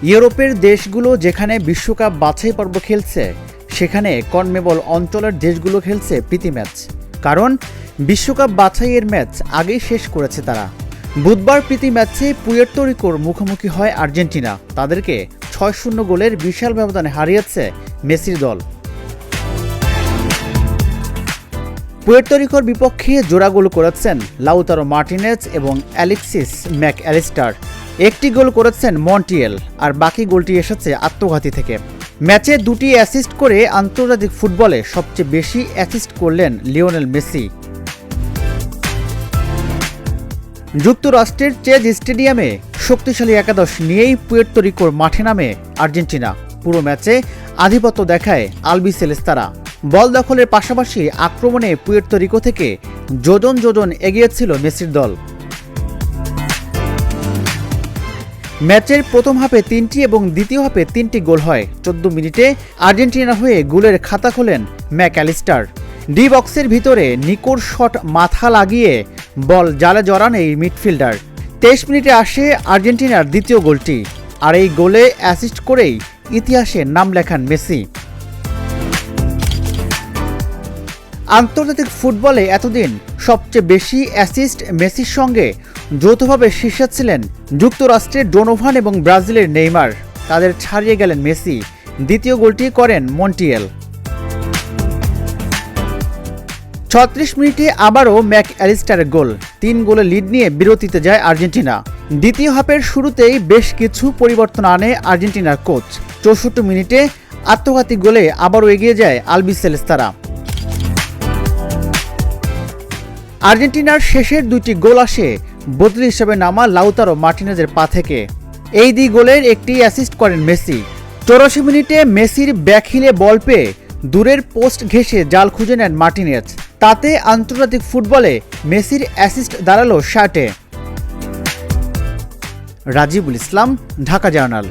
ইউরোপের দেশগুলো যেখানে বিশ্বকাপ বাছাই পর্ব খেলছে, সেখানে কনমেবল অঞ্চলের দেশগুলো খেলছে প্রীতি ম্যাচ। কারণ বিশ্বকাপ বাছাইয়ের ম্যাচ আগেই শেষ করেছে তারা। বুধবার প্রীতি ম্যাচে পুয়ের্তো রিকোর মুখোমুখি হয় আর্জেন্টিনা। তাদেরকে ৬-০ গোলের বিশাল ব্যবধানে হারিয়েছে মেসির দল। পুয়ের্তো রিকোর বিপক্ষে জোড়া গোল করেছেন লাউতারো মার্টিনেজ এবং অ্যালেক্সিস ম্যাক অ্যালিস্টার। একটি গোল করেছেন মন্টিয়েল, আর বাকি গোলটি এসেছে আত্মঘাতী থেকে। ম্যাচে ২টি অ্যাসিস্ট করে আন্তর্জাতিক ফুটবলে সবচেয়ে বেশি অ্যাসিস্ট করলেন লিওনেল মেসি। যুক্তরাষ্ট্রের চেজ স্টেডিয়ামে শক্তিশালী একাদশ নিয়েই পুয়ের্তো রিকোর মাঠে নামে আর্জেন্টিনা। পুরো ম্যাচে আধিপত্য দেখায় আলবিসেলেস্তারা। বল দখলের পাশাপাশি আক্রমণে পুয়ের্তো রিকো থেকে যোজন যোজন এগিয়েছিল মেসির দল। ম্যাচের প্রথম হাফে ৩টি এবং দ্বিতীয় হাফে ৩টি গোল হয়। ১৪ মিনিটে আর্জেন্টিনা হয়ে গোলের খাতা খোলেন ম্যাক অ্যালিস্টার। ডি বক্সের ভিতরে নিকোর শট মাথা লাগিয়ে বল জালে জড়ান এই মিডফিল্ডার। ২৩ মিনিটে আসে আর্জেন্টিনার দ্বিতীয় গোলটি, আর এই গোলে অ্যাসিস্ট করেই ইতিহাসে নাম লেখান মেসি। আন্তর্জাতিক ফুটবলে এতদিন সবচেয়ে বেশি অ্যাসিস্ট মেসির সঙ্গে যৌথভাবে শীর্ষে ছিলেন যুক্তরাষ্ট্রের ডোনোভান এবং ব্রাজিলের নেইমার। তাদের ছাড়িয়ে গেলেন মেসি। দ্বিতীয় গোলটি করেন মন্টিয়েল। ৩৬ মিনিটে আবারও ম্যাক অ্যালিস্টারের গোল। ৩ গোলে লিড নিয়ে বিরতিতে যায় আর্জেন্টিনা। দ্বিতীয় হাফের শুরুতেই বেশ কিছু পরিবর্তন আনে আর্জেন্টিনার কোচ। ৬৪ মিনিটে আত্মঘাতী গোলে আবারও এগিয়ে যায় আলবিসেলেস্তারা। আর্জেন্টিনার শেষের ২টি গোল আসে বদলি হিসেবে নামা লাউতারো মার্টিনেজের পা থেকে। এই ২ গোলের একটি অ্যাসিস্ট করেন মেসি। ৮৪ মিনিটে মেসির ব্যাকহিলে বল পেয়ে দূরের পোস্ট ঘেঁষে জাল খুঁজে নেন মার্টিনেজ। তাতে আন্তর্জাতিক ফুটবলে মেসির অ্যাসিস্ট দাঁড়ালো ৬০-এ। রাজিবুল ইসলাম, ঢাকা জার্নাল।